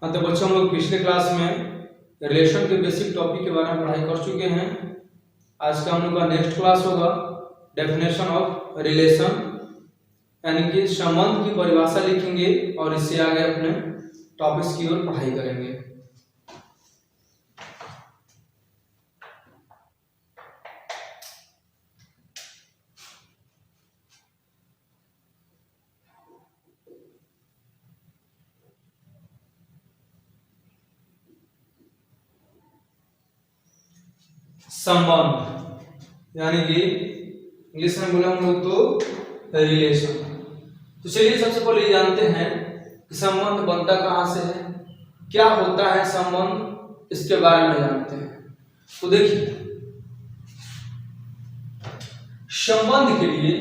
हाँ तो बच्चों हम लोग पिछले क्लास में रिलेशन के बेसिक टॉपिक के बारे में पढ़ाई कर चुके हैं। आज का हम लोग का नेक्स्ट क्लास होगा डेफिनेशन ऑफ रिलेशन, यानी कि संबंध की परिभाषा लिखेंगे और इससे आगे अपने टॉपिक्स की ओर पढ़ाई करेंगे। संबंध यानी कि इंग्लिश में बोला हम लोग तो रिलेशन। तो चलिए सबसे पहले जानते हैं कि संबंध बनता कहाँ से है, क्या होता है संबंध, इसके बारे में जानते हैं। तो देखिए संबंध के लिए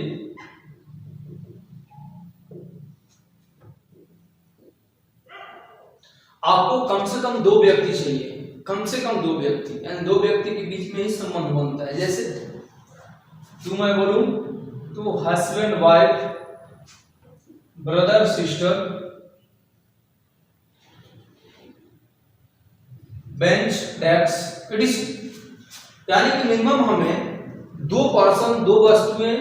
आपको कम से कम दो व्यक्ति चाहिए, कम से कम दो व्यक्ति, यानी दो व्यक्ति के बीच में ही संबंध बनता है। जैसे तू मैं बोलूं तो husband wife, brother sister, bench desk, यानी कि मिनिमम हमें दो पर्सन, दो वस्तुएं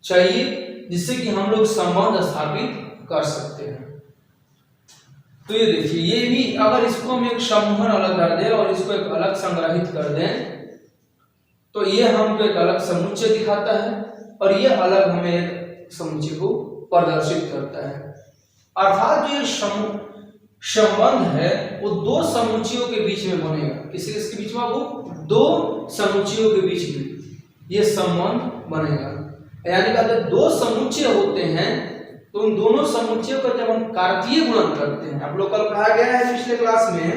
चाहिए जिससे कि हम लोग संबंध स्थापित कर सकते हैं। तो ये देखिए, ये भी अगर इसको हम एक समूह अलग कर दें और इसको एक अलग संग्रहित कर दें तो ये हमको एक अलग समुच्चय दिखाता है और ये अलग हमें एक समुच्चय को प्रदर्शित करता है। अर्थात जो संबंध है वो दो समुच्चयों के बीच में बनेगा। किसके बीच में? वो दो समुच्चयों के बीच में ये संबंध बनेगा। यानी कि अगर दो समुच्चय होते हैं तो उन दोनों समुच्चयों का जब हम कार्तीय गुणन करते हैं, आप लोग कल पढ़ाया गया है पिछले क्लास में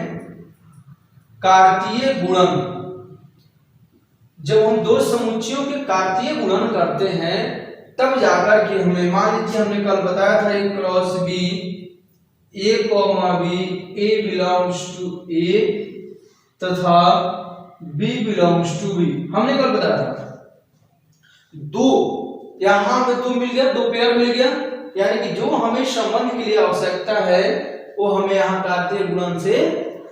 कार्तीय गुणन। जब हम दो समुच्चयों के कार्तीय गुणन करते हैं तब जाकर के हमें, मान लीजिए हमने कल बताया था A cross B, A comma B, A belongs to A तथा बी बिलोंग्स टू बी, हमने कल बताया था। दो यहां पे दो मिल गया, दो पेयर मिल गया, यानी कि जो हमें संबंध के लिए आवश्यकता है वो हमें यहाँ कार्तीय गुणन से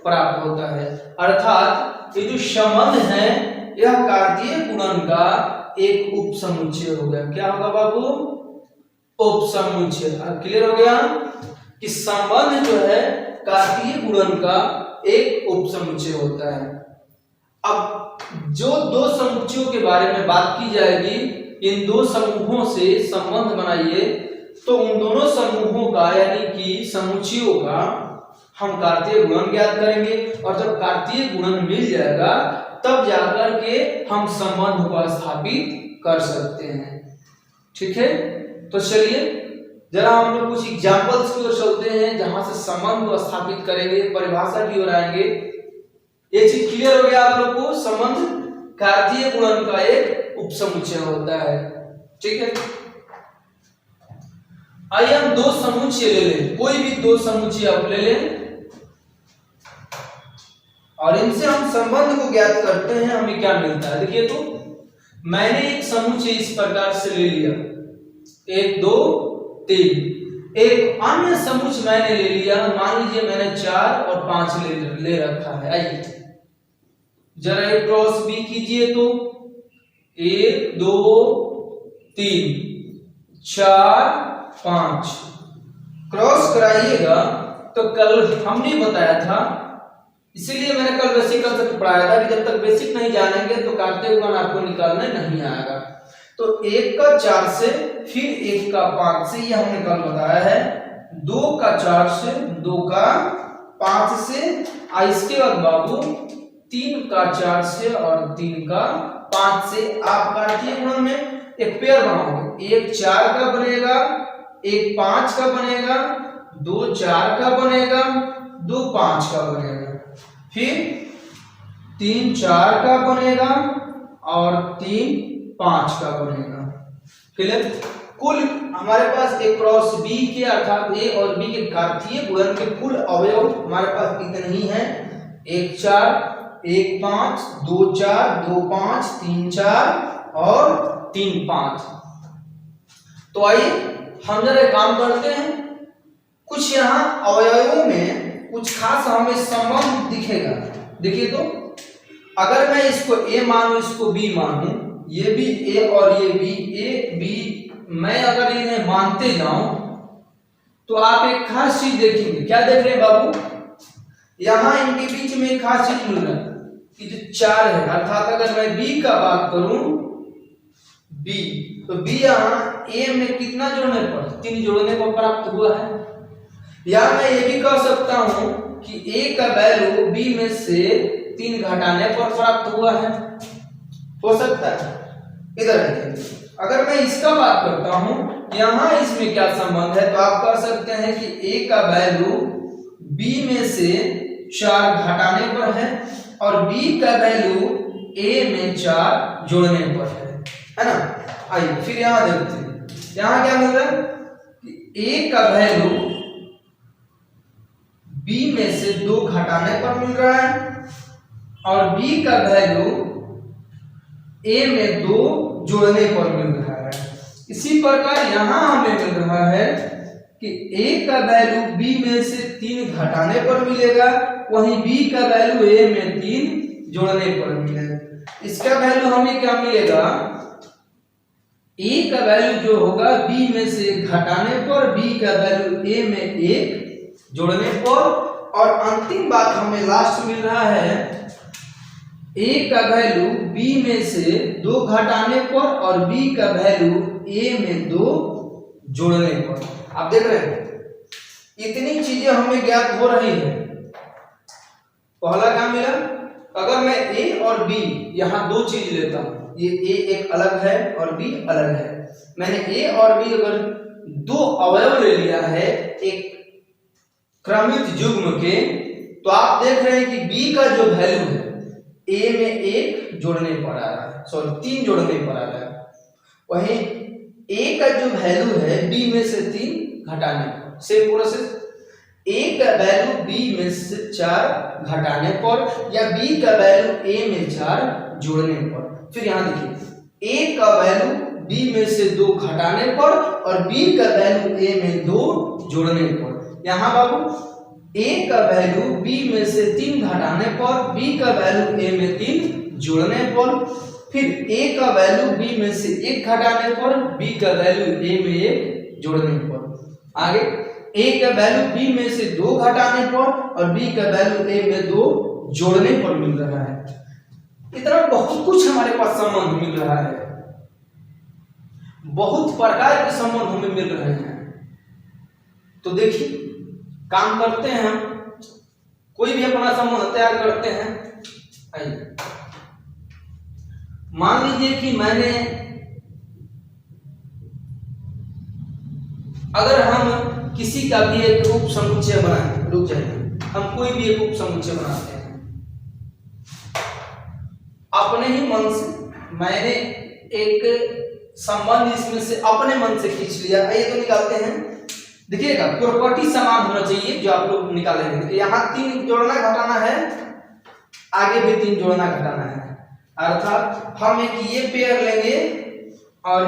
प्राप्त होता है। अर्थात ये जो संबंध है यह कार्तीय गुणन का एक उपसमुच्चय हो गया। क्या होगा बाबू? उपसमुच्चय। क्लियर हो गया कि संबंध जो है कार्तीय गुणन का एक उपसमुच्चय होता है। अब जो दो समुच्चयों के बारे में बात की जाएगी, इन दो समूहों से संबंध बनाइए तो उन दोनों समूहों का यानी कि समुच्चयों का हम कार्तीय गुणन ज्ञात करेंगे और जब कार्तीय गुणन मिल जाएगा तब जाकर के हम संबंध को स्थापित कर सकते हैं। ठीक है, तो चलिए जरा हम लोग कुछ एग्जांपल्स की ओर चलते हैं जहां से संबंध को स्थापित करेंगे, परिभाषा की ओर आएंगे। ये चीज क्लियर हो गया आप लोग को, संबंध कार्तीय गुणन का एक उपसमुच्चय होता है। ठीक है, आइए हम दो समुच्चय ले लें, कोई भी दो समुच्चय आप ले लें और इनसे हम संबंध को ज्ञात करते हैं। हमें क्या मिलता है देखिए, तो मैंने एक समुच्चय इस प्रकार से ले लिया, 1 2 3। एक अन्य समुच्चय मैंने ले लिया, मान लीजिए मैंने 4 और 5 ले रखा है। आइए जरा एक क्रॉस बी कीजिए, तो 1 2 3 4 5 क्रॉस कराइएगा। तो कल हमने बताया था, इसीलिए मैंने कल बेसिक कंसेप्ट पढ़ाया था कि जब तक बेसिक नहीं जानेंगे तो कार्तीय गुणन आपको निकालने नहीं आएगा। तो 1 का 4 से, फिर 1 का 5 से, ये हमने कल बताया है। 2 का 4 से, 2 का 5 से, इसके बाद बाबू 3 का 4 से और 3 का 5 से आप कार्तीय गुणन में एक पेयर बनाओगे। 1 4 का बनेगा, 1 5 का बनेगा, 2 4 का बनेगा, 2 5 का बनेगा, फिर 3 4 का बनेगा और 3 5 का बनेगा। क्लियर? कुल हमारे पास एक क्रॉस बी के अर्थात ए और बी के कार्तीय गुणन के कुल अवयव हमारे पास कितने ही हैं? 1 4 1 5 2 4 2 5 3 4 और 3 5। तो आइए हम जरा काम करते हैं, कुछ यहाँ अवयवों में कुछ खास हमें संबंध दिखेगा। देखिए तो अगर मैं इसको ए मानूं, इसको बी मानूं, ये भी ए और ये भी ए बी, मैं अगर इन्हें मानते जाऊं तो आप एक खास चीज देखेंगे। क्या देख रहे हैं बाबू? यहां इनके बीच में एक खास चीज मिल रहा है कि जो 4 है, अर्थात अगर मैं बी का बात करूं, बी तो बी यहाँ ए में कितना जोड़ने पर? 3 जोड़ने पर प्राप्त हुआ है। या मैं ये भी कह सकता हूं कि ए का वैल्यू बी में से 3 घटाने पर प्राप्त हुआ है, हो सकता है। इधर देखिए, अगर मैं इसका बात करता हूं, यहां इसमें क्या संबंध है, तो आप कह सकते हैं कि ए का वैल्यू बी में से 4 घटाने पर है और बी का वैल्यू ए में 4 जोड़ने पर है ना। आइए फिर यहां देखते हैं, यहां क्या मिल रहा है कि ए का वैल्यू बी में से 2 घटाने पर मिल रहा है और बी का वैल्यू ए में 2 जोड़ने पर मिल रहा है। इसी प्रकार यहां हमें मिल रहा है कि ए का वैल्यू बी में से 3 घटाने पर मिलेगा, वहीं बी का वैल्यू ए में 3 जोड़ने पर मिलेगा। इसका वैल्यू हमें क्या मिलेगा? ए का वैल्यू जो होगा बी में से घटाने पर, बी का वैल्यू ए में 1 जोड़ने पर, और अंतिम बात हमें लास्ट मिल रहा है ए का वैल्यू बी में से 2 घटाने पर और बी का वैल्यू ए में 2 जोड़ने पर। आप देख रहे हैं इतनी चीजें हमें ज्ञात हो रही है। पहला क्या मिला? अगर मैं ए और बी यहां 2 चीज लेता हूं, ये ए एक अलग है और बी अलग है, मैंने ए और बी अगर 2 अवयव ले लिया है एक क्रमित युग्म के, तो आप देख रहे हैं कि बी का जो वैल्यू है ए में 1 जोड़ने पर आ रहा है, सॉरी 3 जोड़ने पर आ रहा है, वहीं ए का जो वैल्यू है बी में से 3 घटाने पर। सेम प्रोसेस, ए का वैल्यू बी में से 4 घटाने पर या बी का वैल्यू ए में 4 जोड़ने पर। फिर यहां देखिए ए का वैल्यू बी में से 2 घटाने पर और बी का वैल्यू ए में 2 जोड़ने पर। यहां बाबू a का वैल्यू b में से 3 घटाने पर, b का वैल्यू a में 3 जोड़ने पर, फिर a का वैल्यू b में से 1 घटाने पर, b का वैल्यू a में 1 जोड़ने पर। आगे a का वैल्यू b में से 2 घटाने पर और b का वैल्यू a में 2 जोड़ने पर मिल रहा है। इतना बहुत कुछ हमारे पास संबंध मिल रहा है, बहुत प्रकार के संबंध हमें मिल रहे हैं। तो देखिए काम करते हैं, हम कोई भी अपना संबंध तैयार करते हैं। आइए मान लीजिए कि मैंने, अगर हम किसी का भी एक उप समुच्चय बनाए, रुक जाइए, हम कोई भी एक उप समुच्चय बनाते हैं अपने ही मन से, मैंने एक संबंध इसमें से अपने मन से खींच लिया। आइए तो निकालते हैं। देखिएगा प्रॉपर्टी समान होना चाहिए जो आप लोग निकालेंगे। देखिए यहाँ 3 जोड़ना घटाना है, आगे भी 3 जोड़ना घटाना है, अर्थात हम एक ये पेयर लेंगे और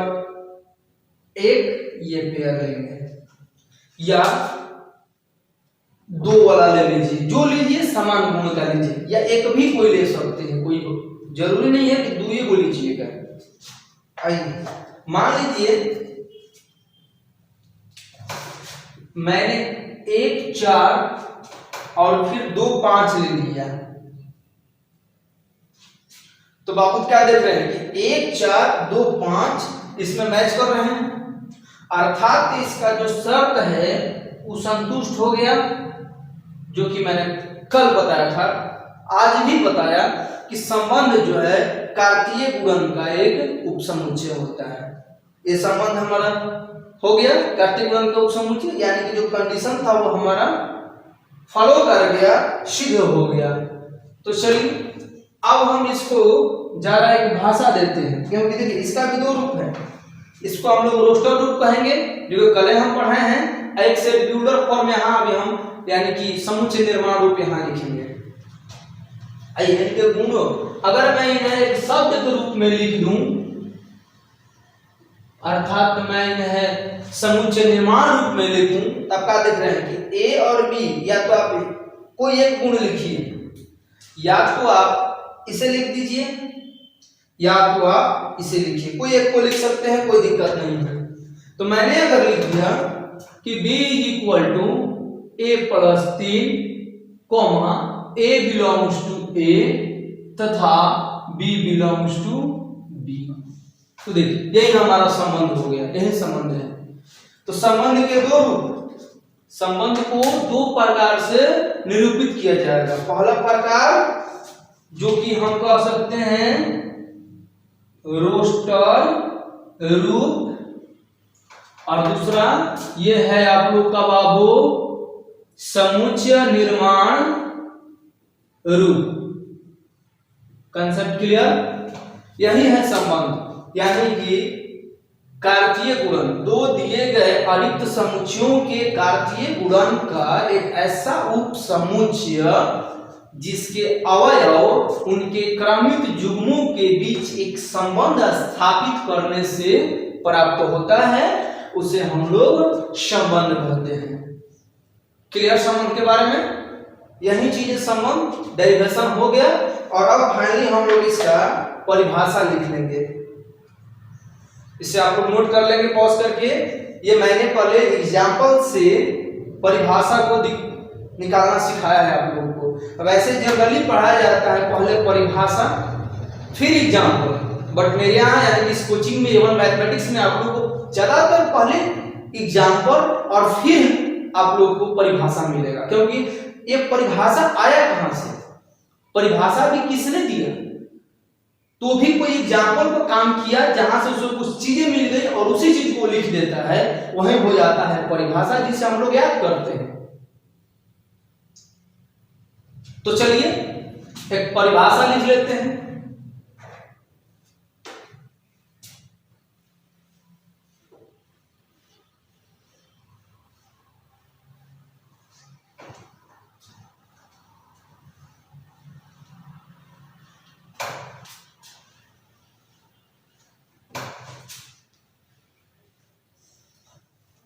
एक ये पेयर लेंगे, या 2 वाला ले लीजिए, जो लीजिए समान गुण का लीजिए, या एक भी कोई ले सकते हैं, कोई जरूरी नहीं है कि 2 ही को लीजिएगा। आइए मान लीजिए मैंने 1 4 और फिर 2 5 ले लिया, तो बाबू क्या देख रहे हैं कि 1 4 2 5 इसमें मैच कर रहे हैं, अर्थात इसका जो शर्त है वो संतुष्ट हो गया, जो कि मैंने कल बताया था, आज भी बताया कि संबंध जो है कार्तीय गुणन का एक उपसमुच्चय होता है। ये संबंध हमारा हो गया कार्तीय गुणन का उपसमुच्चय, यानी कि जो कंडीशन था वो हमारा फॉलो कर गया, सिद्ध हो गया। तो चलिए अब हम इसको जरा एक भाषा देते हैं, क्योंकि देखिए इसका भी 2 रूप है, इसको हम लोग रोस्टर रूप कहेंगे जो कल हम पढ़े हैं, एक से बिल्डर फॉर्म यहाँ अभी हम यानी कि समुच्चय निर्माण रूप यहाँ लिखेंगे। आइए इनके गुणों, अगर मैं इन्हें एक शब्द के रूप में लिख दूं, अर्थात मैं इन्हें समुच्चय निर्माण रूप में लिखूं, तब क्या देख रहे हैं कि ए और बी, या तो आप कोई एक गुण लिखिए, या तो आप इसे लिख दीजिए या तो आप इसे लिखिए, कोई एक को लिख सकते हैं, कोई दिक्कत नहीं है। तो मैंने अगर लिख दिया कि b equal to a plus 3 comma a belongs to a तथा b बिलोंग्स टू b, तो देखिए यही हमारा संबंध हो गया, यही संबंध है। तो संबंध के दो रूप, संबंध को दो प्रकार से निरूपित किया जाएगा। पहला प्रकार जो कि हम कह सकते हैं रोस्टर रूप, और दूसरा ये है आप लोग का बाबू समुच्चय निर्माण रूप। Concept clear? यही है संबंध, यानी कि कार्तीय गुणन, दो दिए गए अरिक्त समुच्चयों के कार्तीय गुणन का एक ऐसा उप समुच्चय जिसके अवयव उनके क्रमित युग्मों के बीच एक संबंध स्थापित करने से प्राप्त होता है, उसे हम लोग संबंध कहते हैं। क्लियर संबंध के बारे में? यही चीजें संबंध डेरिवेशन हो गया। और अब फाइनली हम लोग इसका परिभाषा लिख लेंगे, इसे आप लोग नोट कर लेंगे पॉज करके। ये मैंने पहले एग्जाम्पल से परिभाषा को निकालना सिखाया है आप लोगों को। अब ऐसे जनरली पढ़ाया जाता है, पहले परिभाषा फिर एग्जाम्पल, बट मेरे यहाँ यानी इस कोचिंग में एवं मैथमेटिक्स में आप लोगों को ज्यादातर पहले एग्जाम्पल और फिर आप लोगों को परिभाषा मिलेगा, क्योंकि ये परिभाषा आया कहां से, परिभाषा भी किसने दिया, तो भी कोई एग्जाम्पल पर काम किया जहां से उसको कुछ चीजें मिल गई और उसी चीज को लिख देता है, वही हो जाता है परिभाषा, जिसे हम लोग याद करते हैं। तो चलिए एक परिभाषा लिख लेते हैं।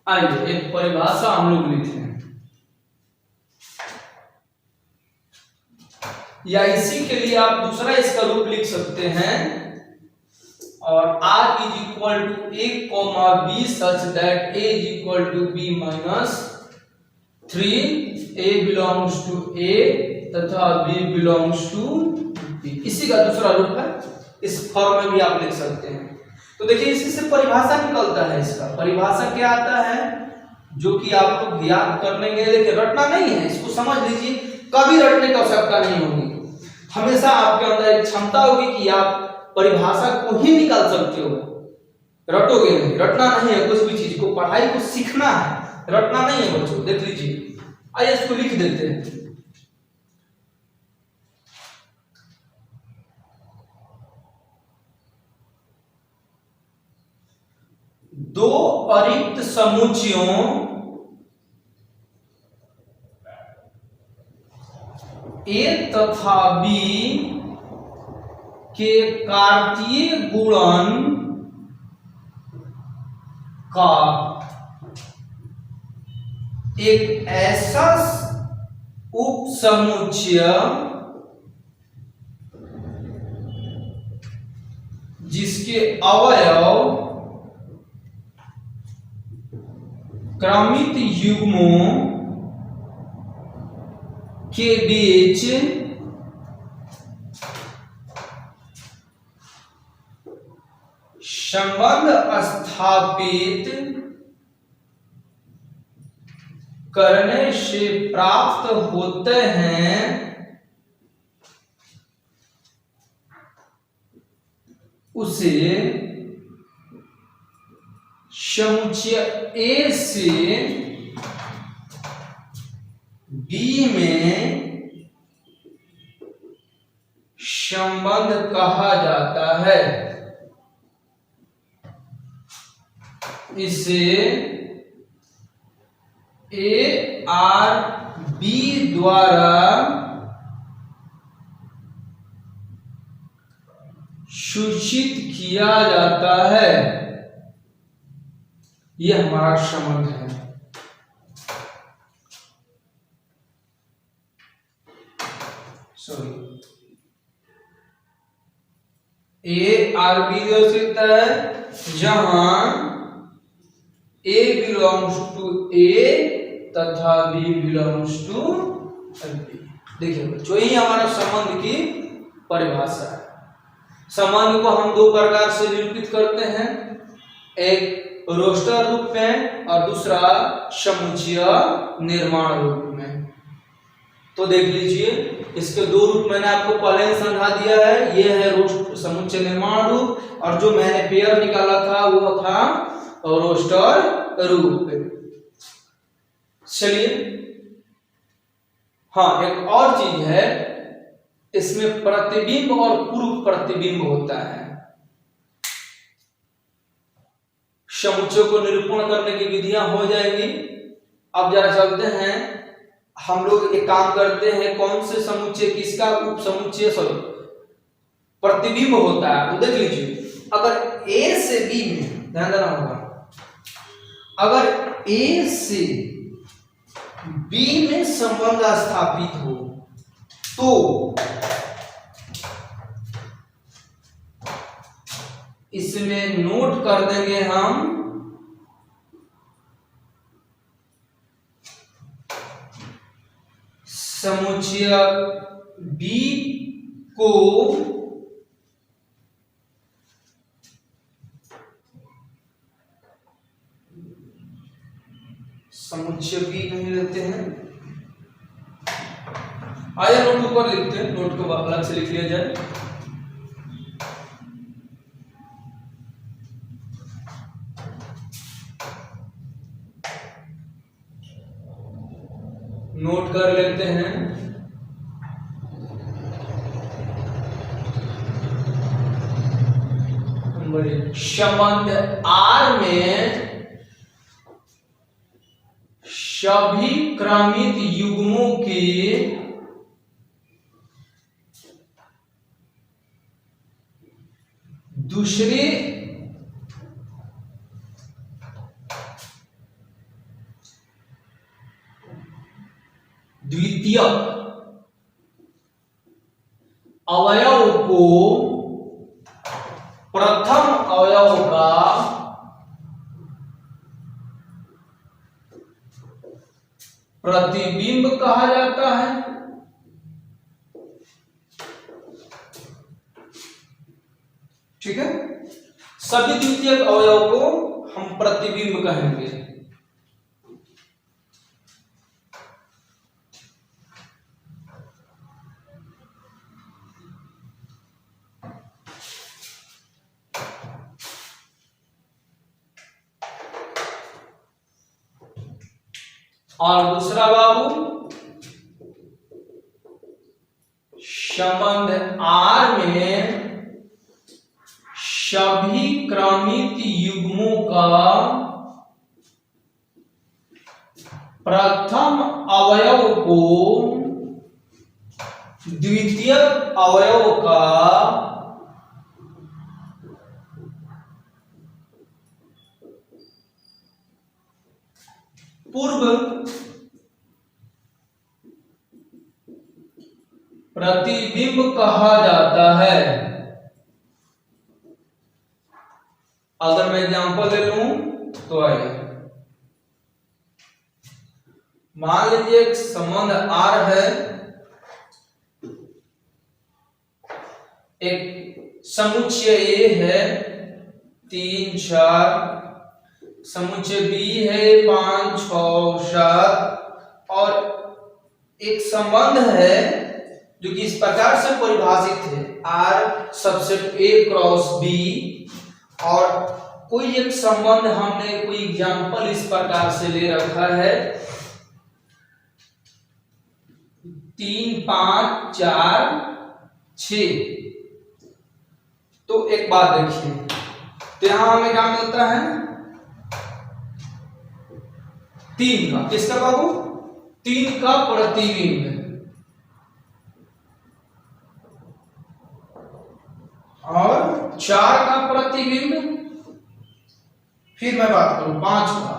आइए एक परिभाषा हम लोग लिखते हैं, या इसी के लिए आप दूसरा इसका रूप लिख सकते हैं, और r is equal to a comma b such that a is equal to b minus 3, a belongs to a तथा b बिलोंग्स टू b, इसी का दूसरा रूप है। इस फॉर्म में भी आप लिख सकते हैं। तो देखिए इसी से परिभाषा निकलता है। इसका परिभाषा क्या आता है, जो कि आप लोग याद कर लेंगे, लेकिन रटना नहीं है, इसको समझ लीजिए, कभी रटने की आवश्यकता नहीं होगी। हमेशा आपके अंदर एक क्षमता होगी कि आप परिभाषा को ही निकाल सकते हो, रटोगे नहीं, रटना नहीं है। कुछ भी चीज को, पढ़ाई को सीखना है, रटना नहीं है बच्चों। देख लीजिए, आइए इसको लिख देते हैं। दो अरिक्त समुच्चयों A तथा B के कार्तीय गुणन का एक ऐसा उपसमुच्चय जिसके अवयव क्रमित युग्मों के बीच संबंध स्थापित करने से प्राप्त होते हैं, उसे समुच्चय A से B में संबंध कहा जाता है। इसे A और B द्वारा सूचित किया जाता है। यह हमारा संबंध है। सॉरी ए आर बी दर्शाता है जहां ए बिलोंग्स टू ए तथा बी बिलोंग्स टू बी। देखिए जो ही हमारा संबंध की परिभाषा है। संबंध को हम दो प्रकार से निरूपित करते हैं, एक रोस्टर रूप में और दूसरा समुच्चय निर्माण रूप में। तो देख लीजिए इसके दो रूप मैंने आपको पहले ही समझा दिया है। ये है समुच्चय निर्माण रूप और जो मैंने पेयर निकाला था वो था रोस्टर रूप। चलिए हाँ, एक और चीज है, इसमें प्रतिबिंब और पूर्व प्रतिबिंब होता है। समुच्चय को निरूपण करने की विधियां हो जाएंगी। अब जरा चलते हैं, हम लोग एक काम करते हैं, कौन से समुच्चय किसका उप समुच्चय सॉरी प्रतिबिंब होता है। तो देख लीजिए अगर ए से बी में, ध्यान देना होगा, अगर ए से बी में संबंध स्थापित हो तो इसमें नोट कर देंगे हम समुच्चय बी को समुच्चय बी नहीं लेते हैं, आइए नोट ऊपर लिखते हैं, नोट को अलग से लिख लिया जाए। नोट कर लेते हैं संबंध आर में सभी क्रमित युग्मों के दूसरे द्वितीय अवयव को प्रथम अवयव का प्रतिबिंब कहा जाता है। ठीक है, सभी द्वितीय अवयव को हम प्रतिबिंब कहेंगे। और दूसरा बाबू, संबंध आर में सभी क्रमित युग्मों का प्रथम अवयव को द्वितीय अवयव का पूर्व प्रतिबिंब कहा जाता है। अगर मैं एग्जांपल ले लूं तो आइए, मान लीजिए एक संबंध आर है, एक समुच्चय ए है 3 4, समुच्चय बी है 5 6 7 और एक संबंध है जो कि इस प्रकार से परिभाषित है, R subset A cross B. और कोई एक संबंध हमने कोई एग्जांपल इस प्रकार से ले रखा है 3 5 4 6। तो एक बात देखिए, तो यहां हमें क्या मिलता है 3 का, किसका बाबू 3 का प्रतिबिंब और 4 का प्रतिबिंब, फिर मैं बात करूं 5 का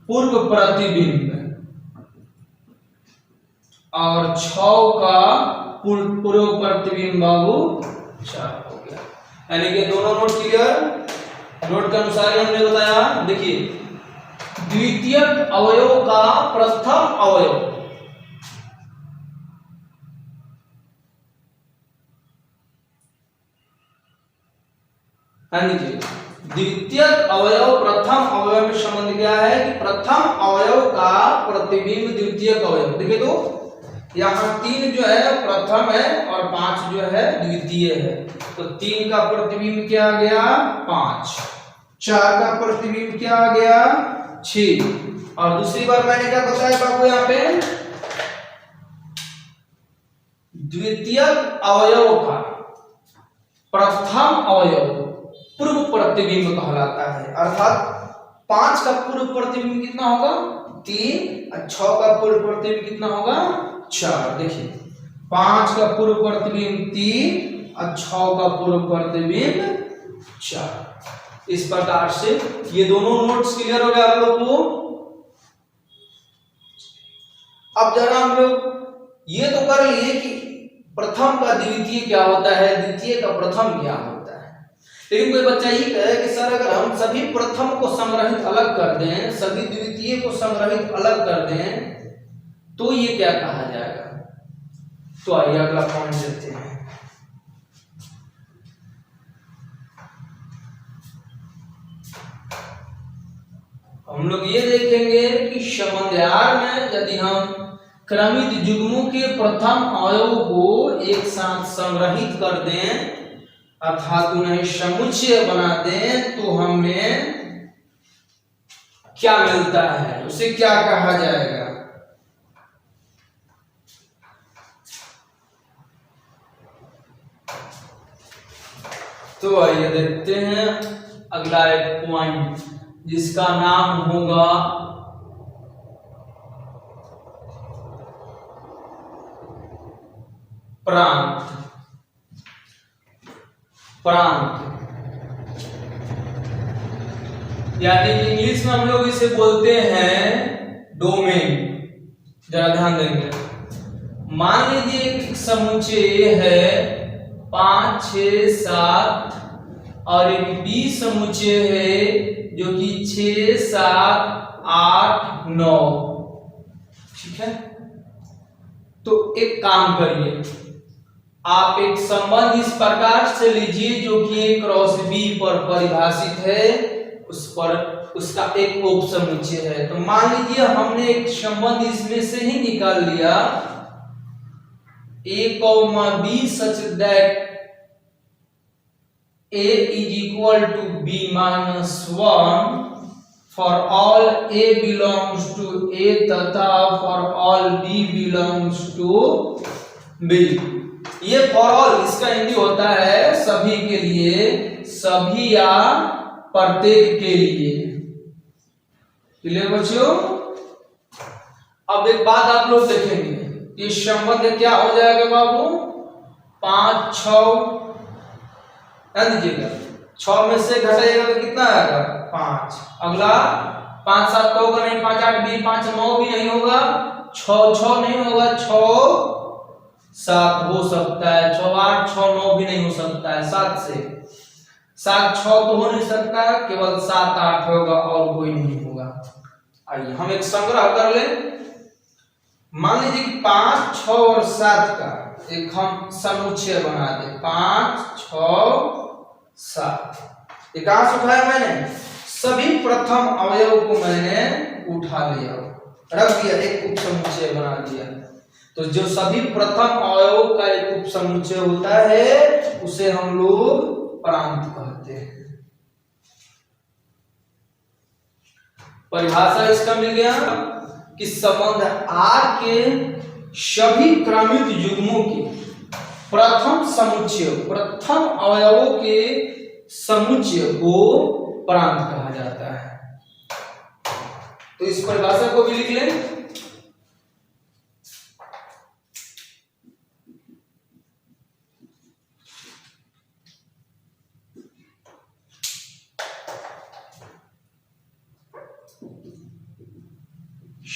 पूर्व प्रतिबिंब। और 6 का पूर्व प्रतिबिंब बाबू 4 हो गया। यानी कि दोनों नोट क्लियर। नोट के अनुसार ही हमने बताया, देखिए द्वितीयक अवयव का प्रथम अवयव, द्वितीयक अवयव प्रथम अवयव में संबंध क्या है कि प्रथम अवयव का प्रतिबिंब द्वितीयक अवयव। देखिए तो यहाँ 3 जो है प्रथम है और 5 जो है द्वितीय है, तो 3 का प्रतिबिंब क्या आ गया 5, 4 का प्रतिबिंब क्या आ गया 6। और दूसरी बार मैंने क्या बताया बाबू, यहाँ पे द्वितीयक अवयव का प्रथम अवयव पूर्व प्रतिबिंब कहलाता है। अर्थात 5 का पूर्व प्रतिबिंब कितना होगा 3 और 6 का पूर्व प्रतिबिंब कितना होगा 4। देखिए 5 का पूर्व प्रतिबिंब 3 और 6 का पूर्व प्रतिबिंब 4। इस प्रकार से ये दोनों नोट्स क्लियर हो गए आप लोग को। अब जरा हम लोग ये तो कर लिए कि प्रथम का द्वितीय क्या होता है, द्वितीय का प्रथम क्या होता है। लेकिन कोई बच्चा ये कहे कि सर अगर हम सभी प्रथम को संग्रहित अलग कर दें, सभी द्वितीय को संग्रहित अलग कर दें, तो ये क्या कहा जाएगा। तो आइए अगला पॉइंट देखते हैं। हम लोग ये देखेंगे कि समन्वयार में यदि हम क्रमित युग्मों के प्रथम अवयव को एक साथ संग्रहित कर दें अर्थात उन्हें समुच्चय बना दें, तो हमें क्या मिलता है, उसे क्या कहा जाएगा। तो आइए देखते हैं अगला एक पॉइंट जिसका नाम होगा प्रांत। प्रांत यानी इंग्लिश में हम लोग इसे बोलते हैं डोमेन। जरा ध्यान देंगे, मान लीजिए एक समुच्चय है 5, 6, 7 और एक बी समुच्चय है जो कि 6, 7, 8, 9। ठीक है, तो एक काम करिए, आप एक संबंध इस प्रकार से लीजिए जो कि A क्रॉस B पर परिभाषित है, उस पर उसका एक उप समुच्चय है। तो मान लीजिए हमने एक संबंध इसमें से ही निकाल लिया A, B such that A is equal to B minus 1 for all A belongs to A तथा for all B belongs to B। ये फॉर ऑल इसका हिंदी होता है सभी के लिए, सभी या प्रत्येक के लिए। क्लियर बच्चों। अब एक बात आप लोग देखेंगे, ये संबंध क्या हो जाएगा बाबू 5, 6, ध्यान दीजिएगा 6 में से घटाइएगा तो कितना आएगा 5। अगला 5, 7 तो होगा नहीं, 5, 8 भी, 5, 9 भी नहीं होगा, 6, 6 नहीं होगा, 6, 7 हो सकता है, 6, 8, 6, 9 भी नहीं हो सकता है, 7 से 7, 6 तो हो नहीं सकता है, केवल 7, 8 होगा और कोई नहीं होगा। आइए हम एक संग्रह कर लें। मान लीजिए कि 5, 6 और 7 का एक हम समुच्चय बना दें, 5, 6, 7। ये कहां से उठाया मैंने, सभी प्रथम अवयव को मैंने उठा लिया, रख दिया, एक उप समुच्चय बना दिया। तो जो सभी प्रथम अवयव का एक उप समुच्चय होता है उसे हम लोग प्रांत कहते हैं। परिभाषा इसका मिल गया कि संबंध R के सभी क्रमित युग्मों के प्रथम समुच्चय, प्रथम अवयवों के समुच्चय को प्रांत कहा जाता है। तो इस परिभाषा को भी लिख लें।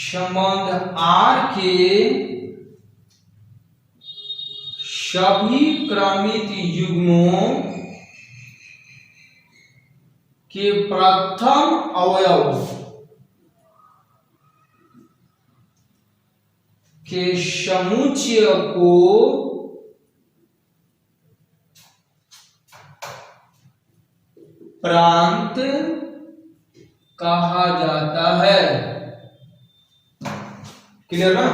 संबंध R के सभी क्रमित युग्मों के प्रथम अवयव के समुच्चय को प्रांत कहा जाता है। क्लियर ना?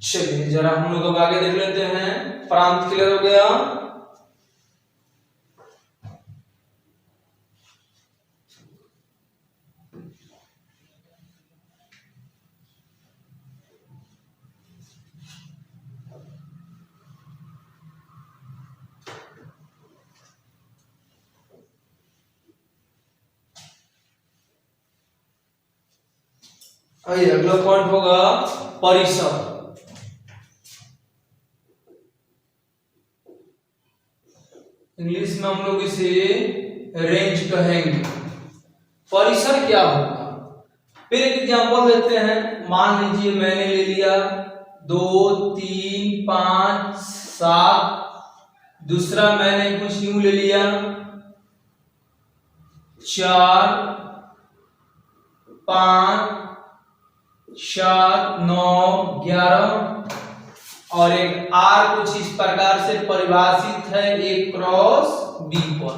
चलिए जरा हम लोग अब आगे देख लेते हैं। प्रांत क्लियर हो गया। आइए अगला पॉइंट होगा परिसर। इंग्लिश में हम लोग इसे रेंज कहेंगे। परिसर क्या होगा? फिर एक एग्जांपल देते हैं। मान लीजिए मैंने ले लिया 2 3 5 7, दूसरा मैंने कुछ यूं ले लिया 4 5 7 9 11 और एक आर कुछ इस प्रकार से परिभाषित है A क्रॉस B पर।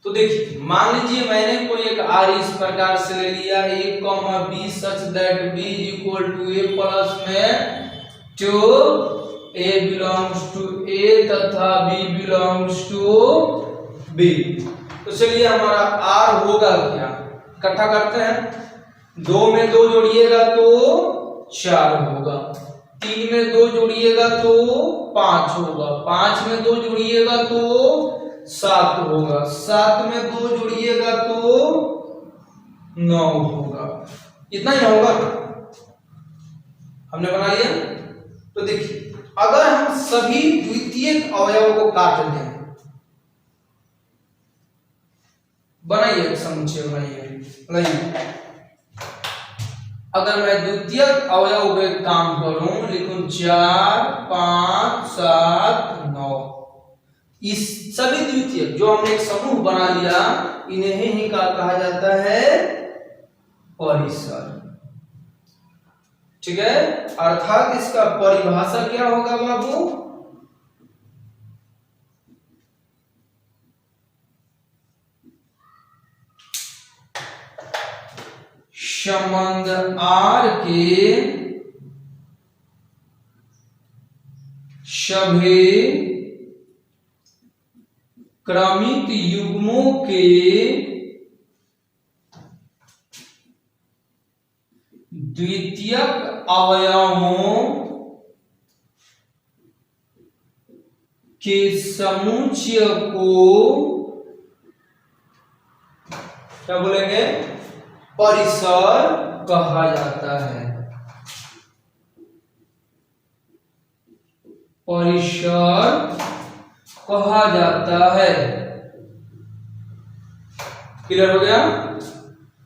तो देखिए मान लीजिए मैंने कोई एक आर इस प्रकार से ले लिया A, B such that B equal to A plus में to A belongs to A तथा B बिलोंग्स टू B। तो चलिए हमारा R होगा क्या? इकट्ठा करते हैं। 2 में 2 जोड़िएगा तो 4 होगा, 3 में 2 जोड़िएगा तो 5 होगा, 5 में 2 जोड़िएगा तो 7 होगा, 7 में 2 जोड़िएगा तो 9 होगा। इतना ही होगा, हमने बना लिया। तो देखिए अगर हम सभी द्वितीयक अवयव को काट दें, बनाइए समुच्चय बनाइए। अगर मैं द्वितीयक अवयव पे काम करूं, लिखूं 4 5 7 9, इस सभी द्वितीयक जो हमने एक समूह बना लिया, इन्हें ही कहा जाता है परिसर। ठीक है, अर्थात इसका परिभाषा क्या होगा बाबू? संबंध R के सभी क्रमित युग्मों के द्वितीयक अवयवों के समुच्चय को क्या बोलेंगे? परिसर कहा जाता है। परिसर कहा जाता है। क्लियर हो गया?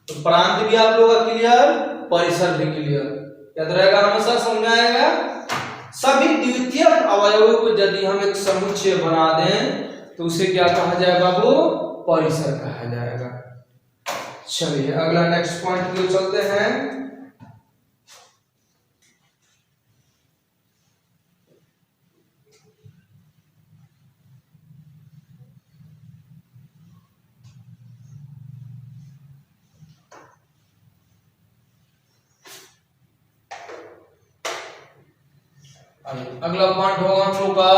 तो प्रांत भी आप लोगों का क्लियर, परिसर भी क्लियर। याद रहेगा, हमेशा समझाएगा। सभी द्वितीयक अवयवों को यदि हम एक समुच्चय बना दें तो उसे क्या कहा जाएगा बाबू? परिसर कहा जाएगा। चलिए अगला नेक्स्ट पॉइंट की ओर चलते हैं। अगला पॉइंट होगा हम लोग का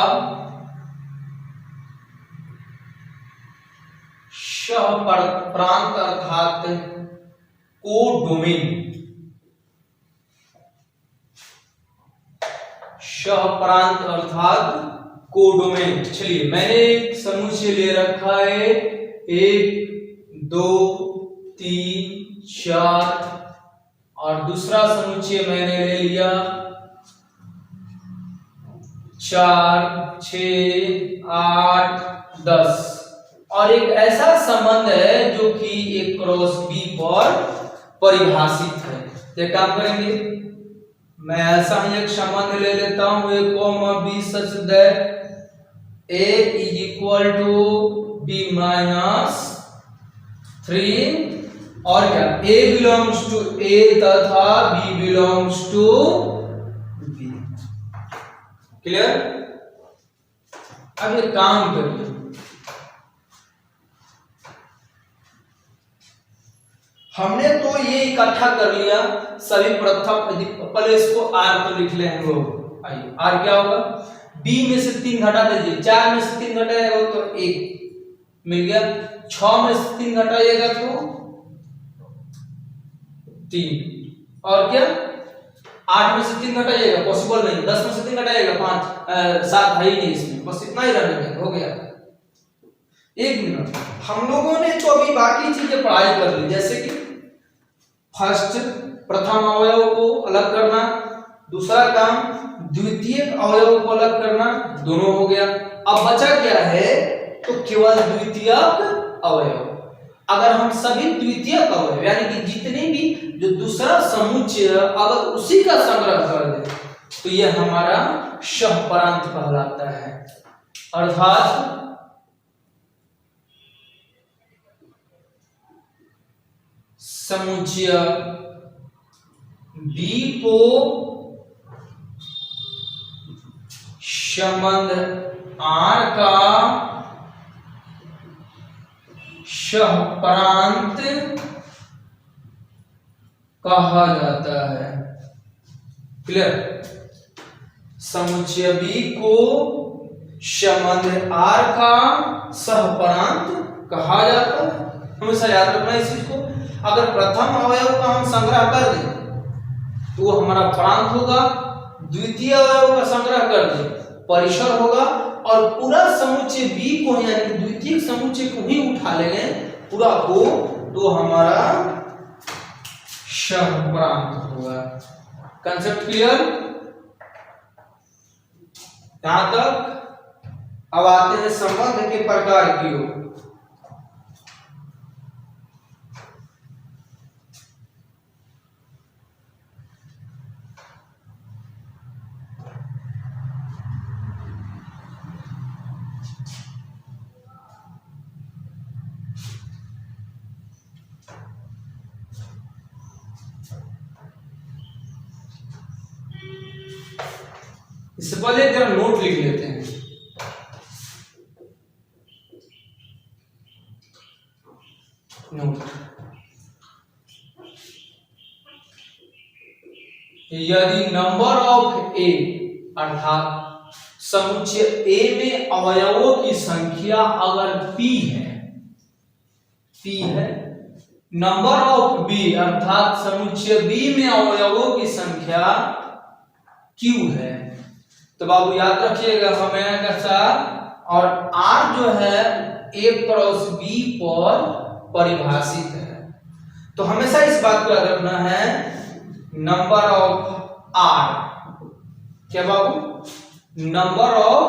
प्रांत अर्थात कोडोमेन। प्रांत अर्थात कोडोमेन। चलिए मैंने एक समुच्चय ले रखा है 1 2 3 4 और दूसरा समुच्चय मैंने ले लिया 4 6 8 10 और एक ऐसा संबंध है जो कि A क्रॉस B पर परिभाषित है। ये काम करेंगे, मैं ऐसा ही एक संबंध ले लेता हूं a comma b such that a is equal to b minus 3 और क्या a बिलोंग्स टू a तथा b belongs to b। Clear? अब ये काम करिए, हमने तो ये इकट्ठा कर लिया सभी प्रथम, पहले इसको r तो लिख ले हम लोग। आइए r क्या होगा, b में से 3 घटा दीजिए, 4 में से 3 घटाएगा तो 1 मिल गया, 6 में से 3 घटाइएगा तो 3 और क्या 8 में से 3 घटाइएगा पॉसिबल नहीं, 10 में से 3 घटाइएगा 5, 7 है ही नहीं इसमें, बस इतना ही रहने देंगे, हो गया। 1 मिनट, हम लोगों ने तो अभी बाकी चीजें पढ़ाई कर ली, जैसे कि फर्स्ट प्रथम अवयव को अलग करना, दूसरा काम द्वितीय अवयव को अलग करना, दोनों हो गया। अब बचा क्या है, तो केवल द्वितीयक अवयव। अगर हम सभी द्वितीयक अवयव यानी कि जितने भी जो दूसरा समुच्चय अगर उसी का संग्रह कर दे तो ये हमारा सहपरांत कहलाता है। अर्थात समुच्चय B को संबंध R का सहपरांत कहा जाता है। क्लियर? समुच्चय B को संबंध R का सहपरांत कहा जाता है। हमेशा याद रखना इस चीज को। अगर प्रथम अवयव का हम संग्रह कर दें तो वो हमारा प्रांत होगा, द्वितीय अवयव का संग्रह कर दें परिसर होगा, और पूरा समुच्चय B को यानी द्वितीय समुच्चय को ही उठा लेंगे पूरा को तो हमारा सहप्रांत होगा। Concept clear? यहां तक। अब आते हैं संबंध के प्रकार की ओर। इससे पहले एक जरा नोट लिख लेते हैं। नोट, यदि नंबर ऑफ ए अर्थात समुच्चय ए में अवयवों की संख्या अगर p है, नंबर ऑफ बी अर्थात समुच्चय बी में अवयवों की संख्या q है, तो बाबू याद रखिएगा हमें कैसा, और r जो है a क्रॉस b पर परिभाषित है। तो हमेशा इस बात को याद रखना है, नंबर ऑफ r क्या बाबू, नंबर ऑफ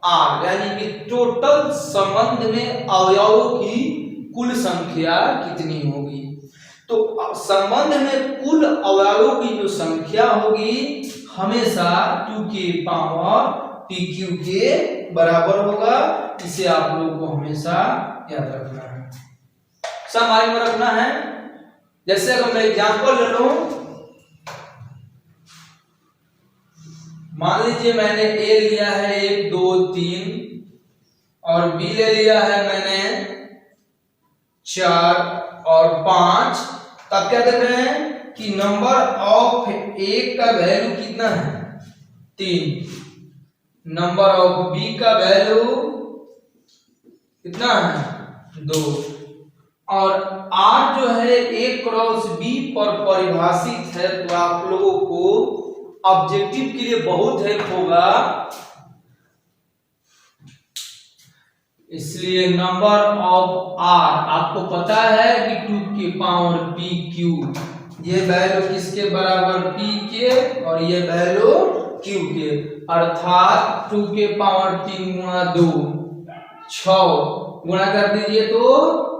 r यानी कि टोटल संबंध में अवयवों की कुल संख्या कितनी होगी। तो संबंध में कुल अवयवों की जो संख्या होगी हमेशा 2 के पावर pq के बराबर होगा। इसे आप लोगों को हमेशा याद रखना है, सब माइंड में रखना है। जैसे अगर मैं एग्जांपल ले लूं, मान लीजिए मैंने a लिया है 1 2 3 और b ले लिया है मैंने 4 और 5, तब क्या देख रहे हैं कि नंबर ऑफ a का वैल्यू कितना है 3, नंबर ऑफ b का वैल्यू कितना है 2, और r जो है a क्रॉस b पर परिभाषित है। तो आप लोगों को ऑब्जेक्टिव के लिए बहुत हेल्प होगा, इसलिए नंबर ऑफ r आपको पता है कि 2 की पावर pq, ये वैल्यू किसके बराबर p के और ये वैल्यू q के, अर्थात 2 के पावर 3 गुणा 2 6 गुणा कर दीजिए तो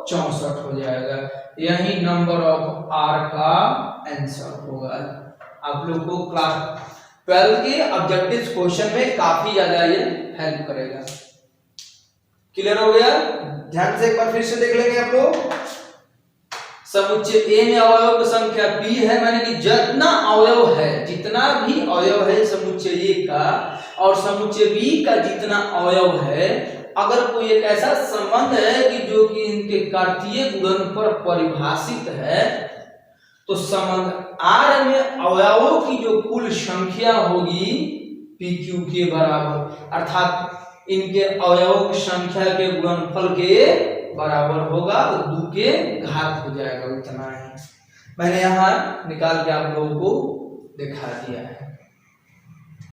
64 हो जाएगा। यही नंबर ऑफ r का आंसर होगा। आप लोग को क्लास 12 के ऑब्जेक्टिव क्वेश्चन में काफी ज्यादा ये हेल्प करेगा। क्लियर हो गया? ध्यान से एक बार फिर से देख लेंगे आप लोग। समुच्चय ए में अवयव की संख्या p है, माने कि जितना अवयव है, जितना भी अवयव है समुच्चय ए का और समुच्चय बी का जितना अवयव है, अगर कोई एक ऐसा संबंध है कि जो कि इनके कार्तीय गुणन पर परिभाषित है, तो संबंध R में अवयवों की जो कुल संख्या होगी PQ के बराबर, अर्थात इनके अवयवों की संख्या के गुणनफल के बराबर होगा, तो 2 के घात हो जाएगा, उतना ही मैंने यहाँ निकाल के आप लोगों को दिखा दिया है।